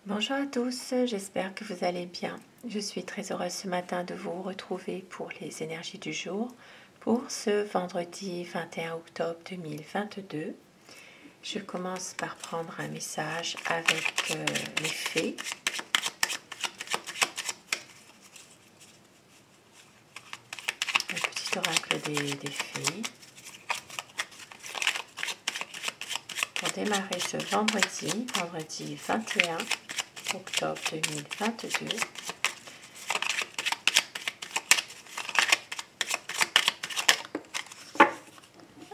Bonjour à tous, j'espère que vous allez bien. Je suis très heureuse ce matin de vous retrouver pour les énergies du jour pour ce vendredi 21 octobre 2022. Je commence par prendre un message avec les fées. Le petit oracle des fées. Pour démarrer ce vendredi 21 octobre 2022.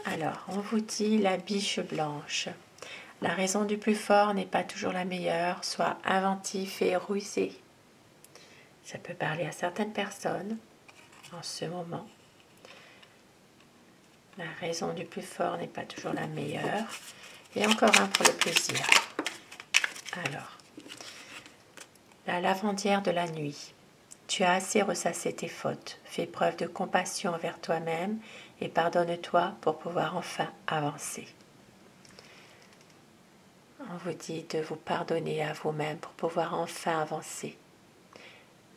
Alors, on vous dit la biche blanche. La raison du plus fort n'est pas toujours la meilleure, sois inventif et rusé. Ça peut parler à certaines personnes en ce moment. La raison du plus fort n'est pas toujours la meilleure. Et encore un pour le plaisir. Alors, la lavandière de la nuit. Tu as assez ressassé tes fautes. Fais preuve de compassion envers toi-même et pardonne-toi pour pouvoir enfin avancer. On vous dit de vous pardonner à vous-même pour pouvoir enfin avancer,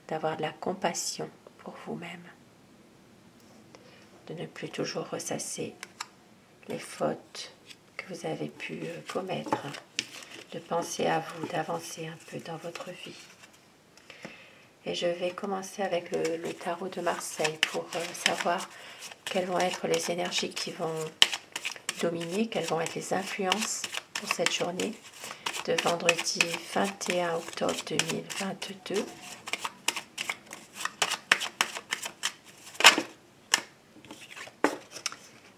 d'avoir de la compassion pour vous-même, de ne plus toujours ressasser les fautes que vous avez pu commettre, de penser à vous, d'avancer un peu dans votre vie. Et je vais commencer avec le tarot de Marseille pour savoir quelles vont être les énergies qui vont dominer, quelles vont être les influences pour cette journée de vendredi 21 octobre 2022.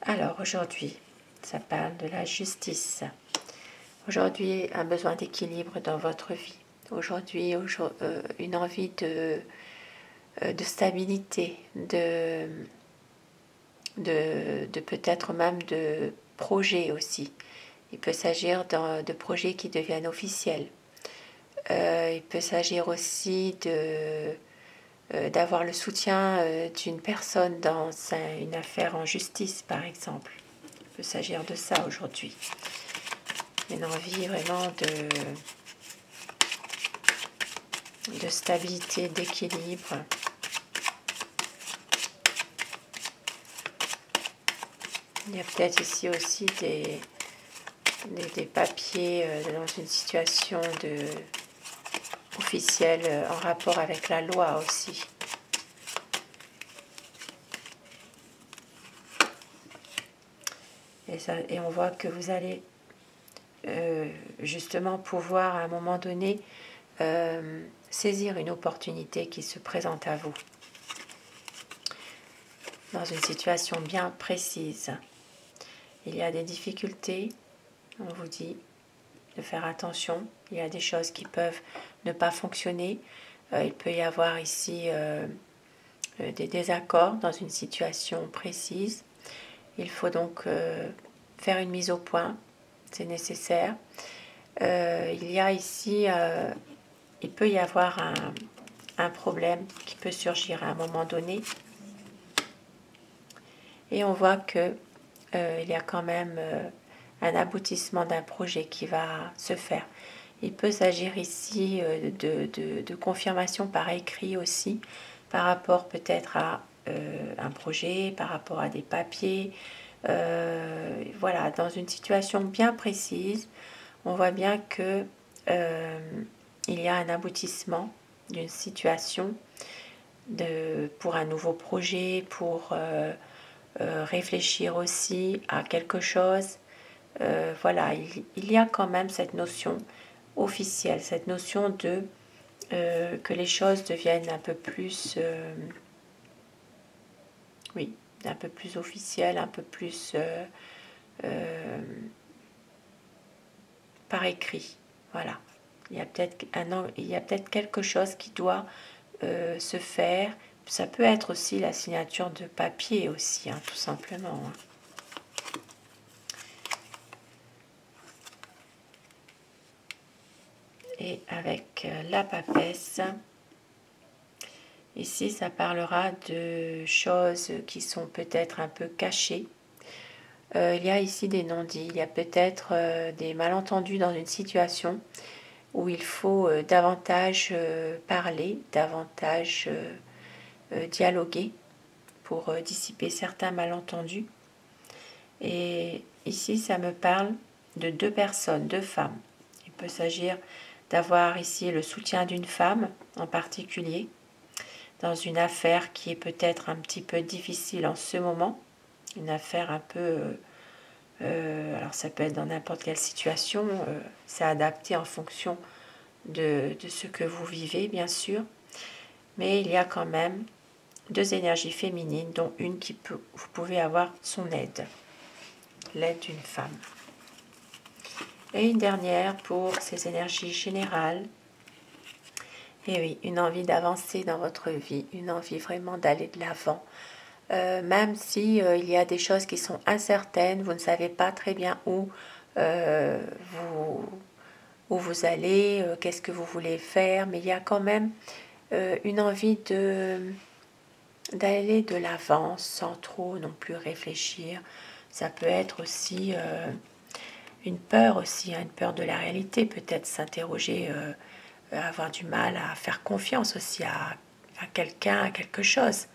Alors aujourd'hui, ça parle de la justice. Aujourd'hui, un besoin d'équilibre dans votre vie. Aujourd'hui, une envie de stabilité, de peut-être même de projets aussi. Il peut s'agir de projets qui deviennent officiels. Il peut s'agir aussi d'avoir le soutien d'une personne dans une affaire en justice, par exemple. Il peut s'agir de ça aujourd'hui. Une envie vraiment de stabilité, d'équilibre. Il y a peut-être ici aussi des papiers dans une situation officielle en rapport avec la loi aussi. Et on voit que vous allez justement pouvoir à un moment donné saisir une opportunité qui se présente à vous dans une situation bien précise. Il y a des difficultés, on vous dit de faire attention. Il y a des choses qui peuvent ne pas fonctionner. Il peut y avoir ici des désaccords dans une situation précise. Il faut donc faire une mise au point, c'est nécessaire. Il y a ici, il peut y avoir un problème qui peut surgir à un moment donné. Et on voit que il y a quand même un aboutissement d'un projet qui va se faire. Il peut s'agir ici de confirmation par écrit aussi, par rapport peut-être à un projet, par rapport à des papiers. Voilà, dans une situation bien précise, on voit bien que il y a un aboutissement d'une situation pour un nouveau projet, pour réfléchir aussi à quelque chose. Voilà, il y a quand même cette notion officielle, cette notion de que les choses deviennent un peu plus, oui, un peu plus officielles, un peu plus par écrit. Voilà, il y a peut-être quelque chose qui doit se faire. Ça peut être aussi la signature de papier aussi, hein, tout simplement. Hein. Et avec la papesse, ici ça parlera de choses qui sont peut-être un peu cachées. Il y a ici des non-dits, il y a peut-être des malentendus dans une situation où il faut davantage parler, davantage dialoguer pour dissiper certains malentendus. Et ici, ça me parle de deux personnes, deux femmes. Il peut s'agir d'avoir ici le soutien d'une femme en particulier, dans une affaire qui est peut-être un petit peu difficile en ce moment, une affaire un peu... alors ça peut être dans n'importe quelle situation, c'est adapté en fonction de ce que vous vivez, bien sûr, mais il y a quand même deux énergies féminines, dont une qui peut, vous pouvez avoir son aide, l'aide d'une femme. Et une dernière pour ces énergies générales. Et oui, une envie d'avancer dans votre vie, une envie vraiment d'aller de l'avant. Même si il y a des choses qui sont incertaines, vous ne savez pas très bien où vous allez, qu'est-ce que vous voulez faire, mais il y a quand même une envie d'aller de l'avant sans trop non plus réfléchir. Ça peut être aussi une peur aussi, hein, une peur de la réalité, peut-être s'interroger, avoir du mal à faire confiance aussi à quelqu'un, à quelque chose.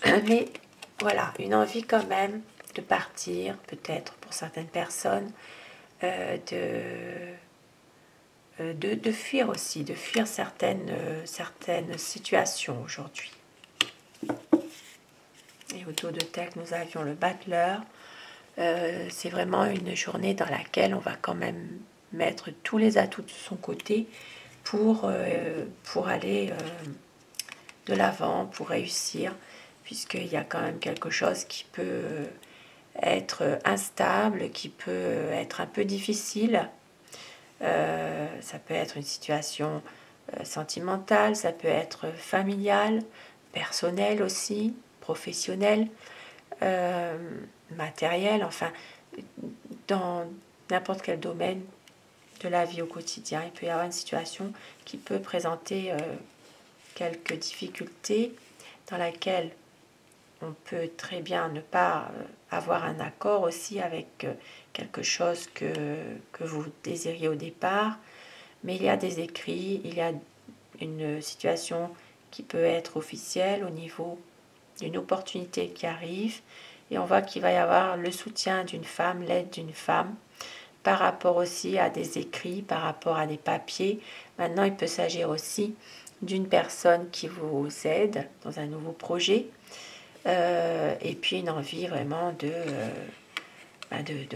Mais voilà, une envie quand même de partir, peut-être pour certaines personnes, de fuir aussi, de fuir certaines situations aujourd'hui. Et au dos de tête, nous avions le battleur. C'est vraiment une journée dans laquelle on va quand même mettre tous les atouts de son côté pour aller de l'avant, pour réussir, puisqu'il y a quand même quelque chose qui peut être instable, qui peut être un peu difficile. Ça peut être une situation sentimentale, ça peut être familiale, personnelle aussi, professionnelle, matérielle, enfin, dans n'importe quel domaine de la vie au quotidien. Il peut y avoir une situation qui peut présenter quelques difficultés dans laquelle on peut très bien ne pas avoir un accord aussi avec quelque chose que vous désiriez au départ, mais il y a des écrits, il y a une situation qui peut être officielle au niveau d'une opportunité qui arrive, et on voit qu'il va y avoir le soutien d'une femme, l'aide d'une femme, par rapport aussi à des écrits, par rapport à des papiers. Maintenant, il peut s'agir aussi d'une personne qui vous aide dans un nouveau projet, et puis une envie vraiment de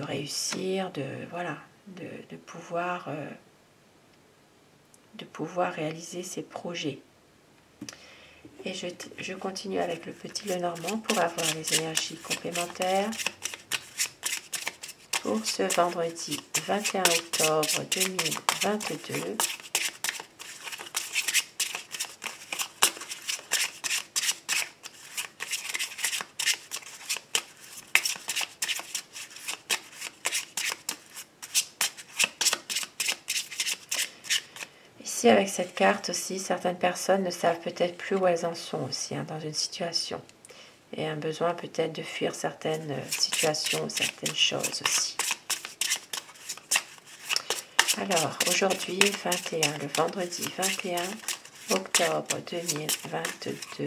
réussir, de pouvoir réaliser ses projets. Et je continue avec le petit Lenormand pour avoir les énergies complémentaires pour ce vendredi 21 octobre 2022. Ici, avec cette carte aussi, certaines personnes ne savent peut-être plus où elles en sont aussi, hein, dans une situation. Et un besoin peut-être de fuir certaines situations, certaines choses aussi. Alors, aujourd'hui, 21, le vendredi 21 octobre 2022,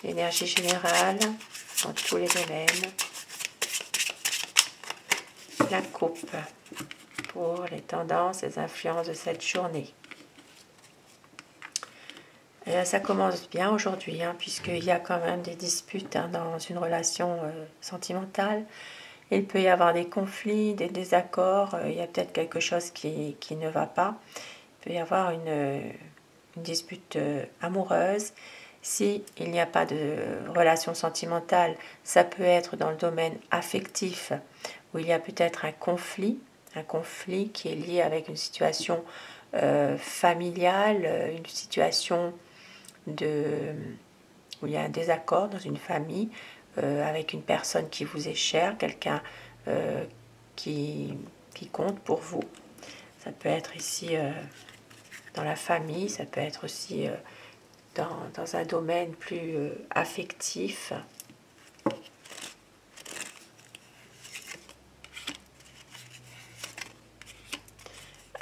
l'énergie générale dans tous les domaines, la coupe pour les tendances, les influences de cette journée. Et là, ça commence bien aujourd'hui, hein, puisqu'il y a quand même des disputes, hein, dans une relation sentimentale. Il peut y avoir des conflits, des désaccords, il y a peut-être quelque chose qui ne va pas. Il peut y avoir une dispute amoureuse. Si il n'y a pas de relation sentimentale, ça peut être dans le domaine affectif, où il y a peut-être un conflit qui est lié avec une situation familiale, une situation où il y a un désaccord dans une famille, avec une personne qui vous est chère, quelqu'un qui compte pour vous. Ça peut être ici dans la famille, ça peut être aussi dans un domaine plus affectif.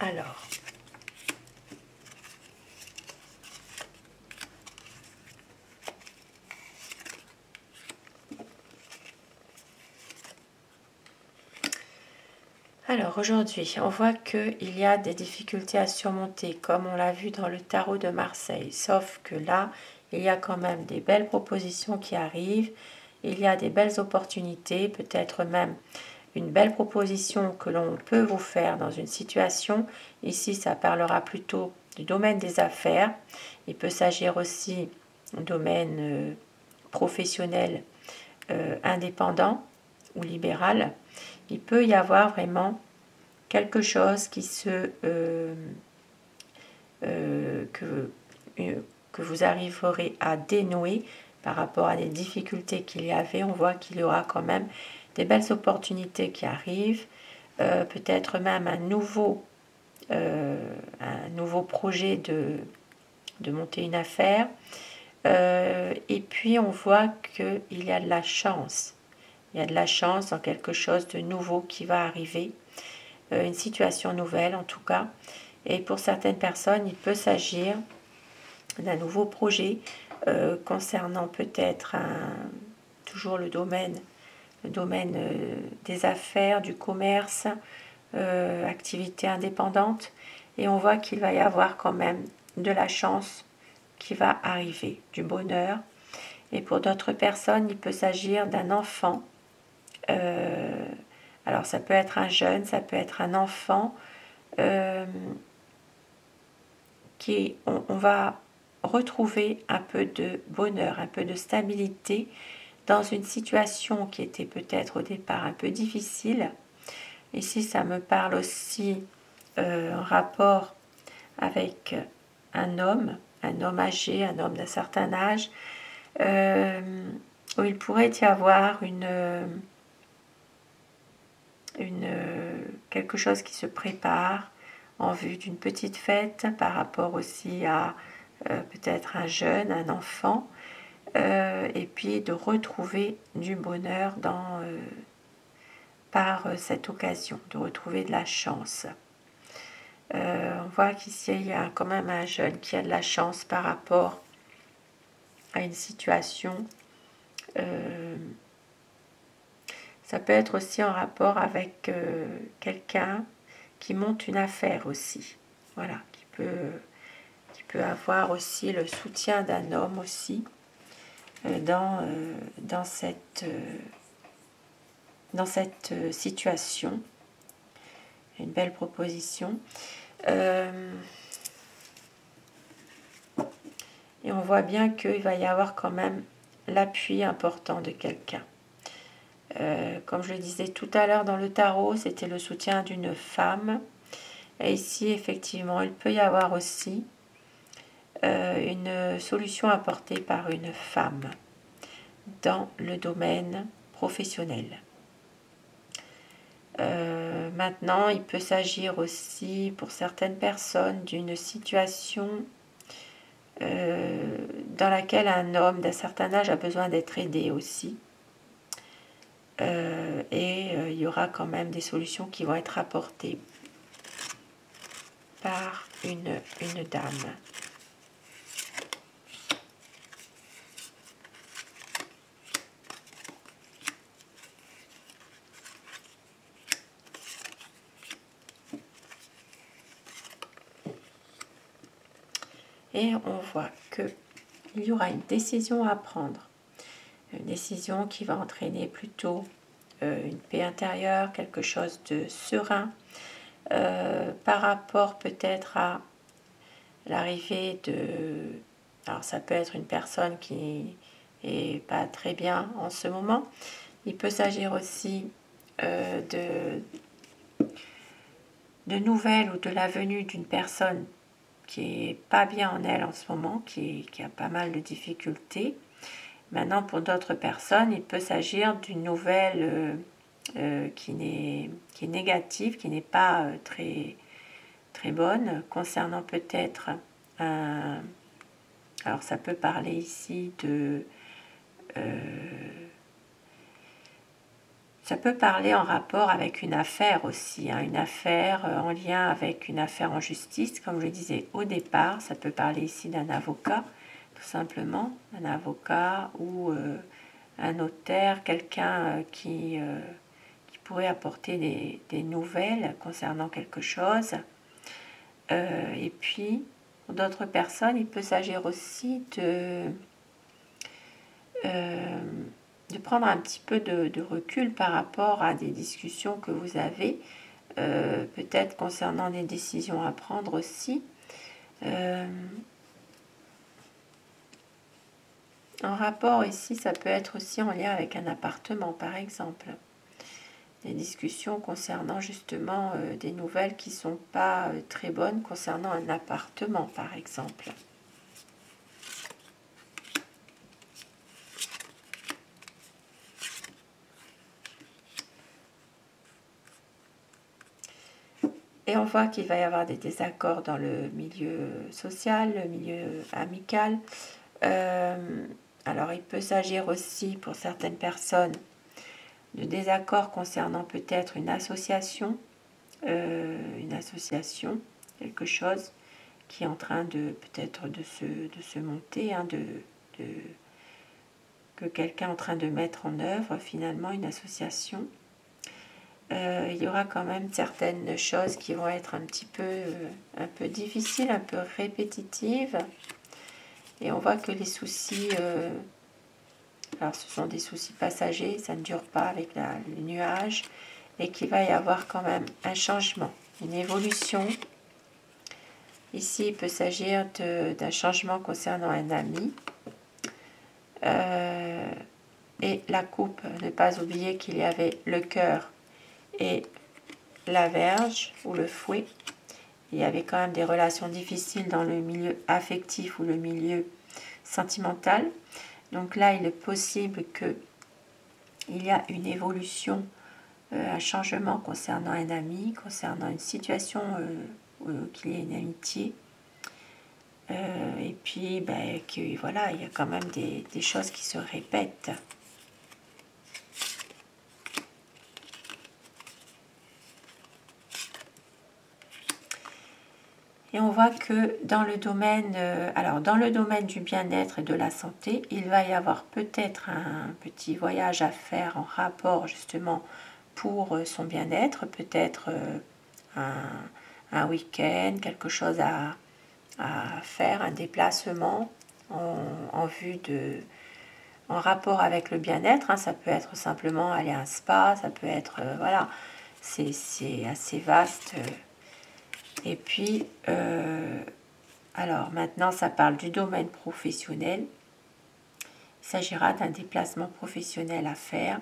Alors aujourd'hui, on voit qu'il y a des difficultés à surmonter, comme on l'a vu dans le tarot de Marseille. Sauf que là, il y a quand même des belles propositions qui arrivent. Il y a des belles opportunités, peut-être même une belle proposition que l'on peut vous faire dans une situation. Ici, ça parlera plutôt du domaine des affaires. Il peut s'agir aussi du domaine professionnel indépendant ou libéral. Il peut y avoir vraiment quelque chose qui que vous arriverez à dénouer par rapport à des difficultés qu'il y avait. On voit qu'il y aura quand même des belles opportunités qui arrivent, peut-être même un nouveau projet de monter une affaire. Et puis on voit qu'il y a de la chance. Il y a de la chance dans quelque chose de nouveau qui va arriver, une situation nouvelle en tout cas. Et pour certaines personnes, il peut s'agir d'un nouveau projet concernant peut-être toujours le domaine des affaires, du commerce, activité indépendante. Et on voit qu'il va y avoir quand même de la chance qui va arriver, du bonheur. Et pour d'autres personnes, il peut s'agir d'un enfant. Alors ça peut être un jeune, ça peut être un enfant on va retrouver un peu de bonheur, un peu de stabilité dans une situation qui était peut-être au départ un peu difficile. Ici, ça me parle aussi en rapport avec un homme âgé, un homme d'un certain âge, où il pourrait y avoir quelque chose qui se prépare en vue d'une petite fête par rapport aussi à peut-être un jeune, un enfant, et puis de retrouver du bonheur par cette occasion, de retrouver de la chance. On voit qu'ici il y a quand même un jeune qui a de la chance par rapport à une situation. Ça peut être aussi en rapport avec quelqu'un qui monte une affaire aussi. Voilà, qui peut avoir aussi le soutien d'un homme aussi dans cette situation. Une belle proposition. Et on voit bien qu'il va y avoir quand même l'appui important de quelqu'un. Comme je le disais tout à l'heure dans le tarot, c'était le soutien d'une femme. Et ici, effectivement, il peut y avoir aussi une solution apportée par une femme dans le domaine professionnel. Maintenant, il peut s'agir aussi pour certaines personnes d'une situation dans laquelle un homme d'un certain âge a besoin d'être aidé aussi. Il y aura quand même des solutions qui vont être apportées par une dame. Et on voit qu'il y aura une décision à prendre. Une décision qui va entraîner plutôt une paix intérieure, quelque chose de serein, par rapport peut-être à l'arrivée de... Alors ça peut être une personne qui est pas très bien en ce moment. Il peut s'agir aussi de nouvelles ou de la venue d'une personne qui est pas bien en elle en ce moment, qui a pas mal de difficultés. Maintenant, pour d'autres personnes, il peut s'agir d'une nouvelle qui est négative, qui n'est pas très, très bonne, concernant peut-être un... Alors, ça peut parler ici de... Ça peut parler en rapport avec une affaire aussi, hein, une affaire en lien avec une affaire en justice, comme je le disais au départ. Ça peut parler ici d'un avocat, tout simplement, un avocat ou un notaire, quelqu'un qui pourrait apporter des nouvelles concernant quelque chose. Et puis, pour d'autres personnes, il peut s'agir aussi de prendre un petit peu de recul par rapport à des discussions que vous avez, peut-être concernant des décisions à prendre aussi. En rapport ici, ça peut être aussi en lien avec un appartement, par exemple. Des discussions concernant justement des nouvelles qui ne sont pas très bonnes concernant un appartement, par exemple. Et on voit qu'il va y avoir des désaccords dans le milieu social, le milieu amical. Alors il peut s'agir aussi pour certaines personnes de désaccords concernant peut-être une association, quelque chose qui est en train de peut-être de se monter, hein, que quelqu'un est en train de mettre en œuvre finalement, une association. Il y aura quand même certaines choses qui vont être un peu difficiles, un peu répétitives. Et on voit que les soucis, alors ce sont des soucis passagers, ça ne dure pas avec le nuage, et qu'il va y avoir quand même un changement, une évolution. Ici, il peut s'agir d'un changement concernant un ami. Et la coupe, ne pas oublier qu'il y avait le cœur et la verge ou le fouet. Il y avait quand même des relations difficiles dans le milieu affectif ou le milieu sentimental. Donc là, il est possible qu'il y a une évolution, un changement concernant un ami, concernant une situation, qu'il y ait une amitié. Et puis, voilà, il y a quand même des choses qui se répètent. Et on voit que dans le domaine, dans le domaine du bien-être et de la santé, il va y avoir peut-être un petit voyage à faire en rapport justement pour son bien-être, peut-être un week-end, quelque chose à faire, un déplacement en vue en rapport avec le bien-être, hein. Ça peut être simplement aller à un spa, ça peut être, voilà, c'est assez vaste. Et puis, alors maintenant, ça parle du domaine professionnel. Il s'agira d'un déplacement professionnel à faire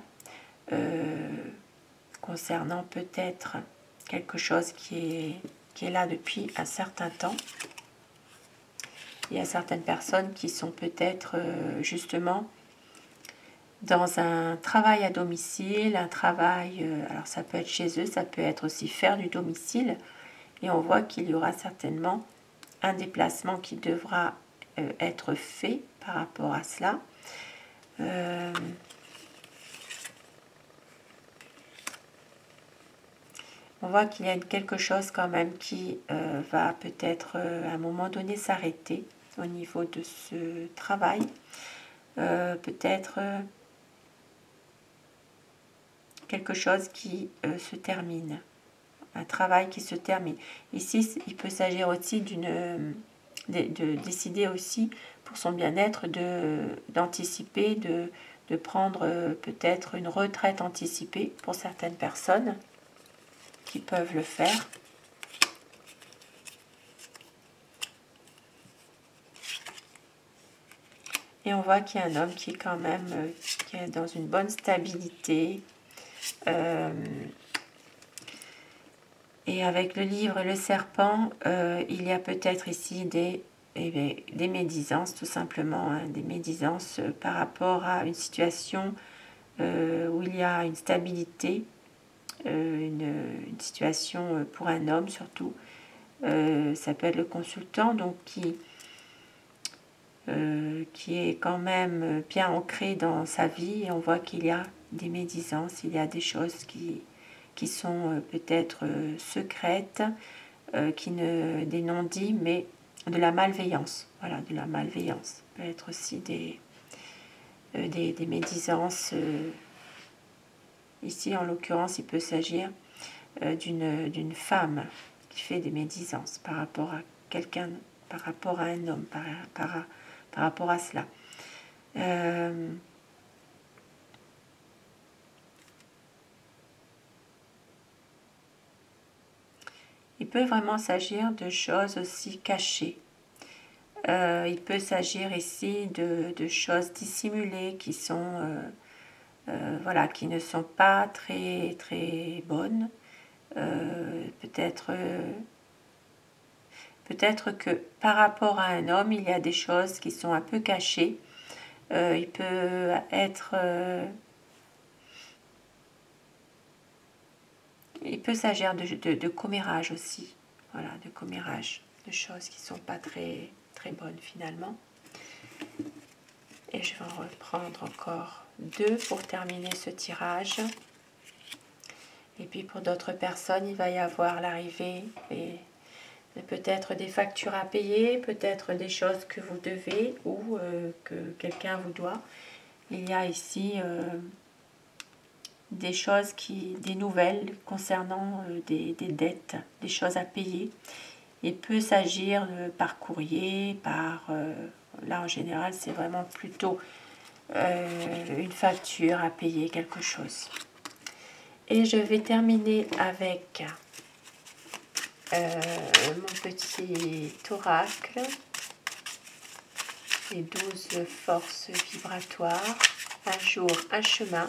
concernant peut-être quelque chose qui est là depuis un certain temps. Il y a certaines personnes qui sont peut-être justement dans un travail à domicile, un travail, alors ça peut être chez eux, ça peut être aussi faire du domicile. Et on voit qu'il y aura certainement un déplacement qui devra être fait par rapport à cela. On voit qu'il y a quelque chose quand même qui va peut-être à un moment donné s'arrêter au niveau de ce travail. Peut-être quelque chose qui se termine. Un travail qui se termine. Ici, il peut s'agir aussi de décider aussi pour son bien-être d'anticiper, de prendre peut-être une retraite anticipée pour certaines personnes qui peuvent le faire. Et on voit qu'il y a un homme qui est quand même qui est dans une bonne stabilité. Et avec le livre et le serpent, il y a peut-être ici des médisances, tout simplement, hein, des médisances par rapport à une situation où il y a une stabilité, une situation pour un homme surtout. Ça peut être le consultant, donc qui est quand même bien ancré dans sa vie. Et on voit qu'il y a des médisances, il y a des choses qui sont peut-être secrètes, des non-dits, mais de la malveillance. Voilà, de la malveillance. Ça peut être aussi des médisances. Ici, en l'occurrence, il peut s'agir d'une femme qui fait des médisances par rapport à quelqu'un, par rapport à un homme, par rapport à cela. Il peut vraiment s'agir de choses aussi cachées. Il peut s'agir ici de choses dissimulées qui sont, voilà, qui ne sont pas très, très bonnes. Peut-être que par rapport à un homme, il y a des choses qui sont un peu cachées. Il peut être... il peut s'agir de commérage aussi. Voilà, de commérage. De choses qui ne sont pas très, très bonnes finalement. Et je vais en reprendre encore 2 pour terminer ce tirage. Et puis pour d'autres personnes, il va y avoir l'arrivée et peut-être des factures à payer, peut-être des choses que vous devez ou que quelqu'un vous doit. Il y a ici des choses, des nouvelles concernant des dettes, des choses à payer. Il peut s'agir par courrier, là en général c'est vraiment plutôt une facture à payer, quelque chose. Et je vais terminer avec mon petit oracle, les 12 forces vibratoires, un jour, un chemin,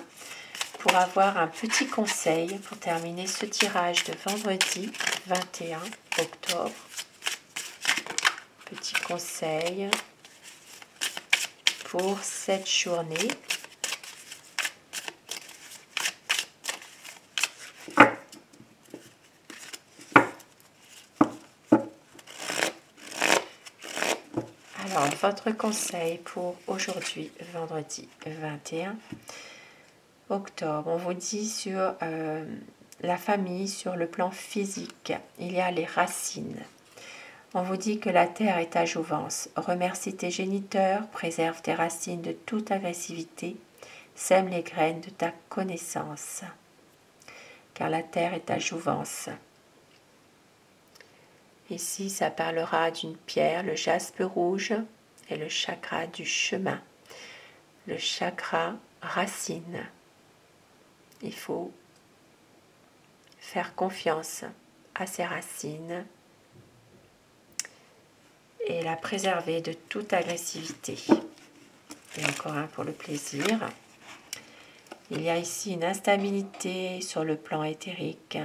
pour avoir un petit conseil pour terminer ce tirage de vendredi 21 octobre. Petit conseil pour cette journée. Alors, votre conseil pour aujourd'hui, vendredi 21 octobre, on vous dit sur la famille, sur le plan physique, il y a les racines. On vous dit que la terre est ta jouvence. Remercie tes géniteurs, préserve tes racines de toute agressivité, sème les graines de ta connaissance, car la terre est ta jouvence. Ici, ça parlera d'une pierre, le jaspe rouge, et le chakra du chemin, le chakra racine. Il faut faire confiance à ses racines et la préserver de toute agressivité. Et encore un pour le plaisir. Il y a ici une instabilité sur le plan éthérique.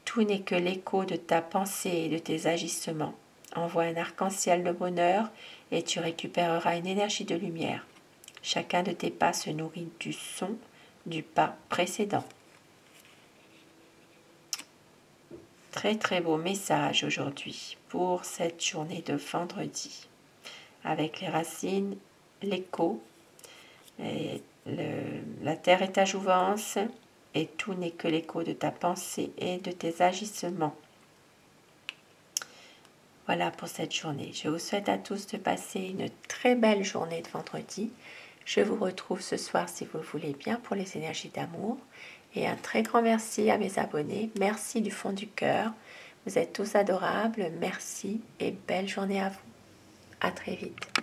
Tout n'est que l'écho de ta pensée et de tes agissements. Envoie un arc-en-ciel de bonheur et tu récupéreras une énergie de lumière. Chacun de tes pas se nourrit du son du pas précédent. Très très beau message aujourd'hui pour cette journée de vendredi. Avec les racines, l'écho, la terre est ta jouvence et tout n'est que l'écho de ta pensée et de tes agissements. Voilà pour cette journée. Je vous souhaite à tous de passer une très belle journée de vendredi. Je vous retrouve ce soir si vous le voulez bien pour les énergies d'amour. Et un très grand merci à mes abonnés. Merci du fond du cœur. Vous êtes tous adorables. Merci et belle journée à vous. À très vite.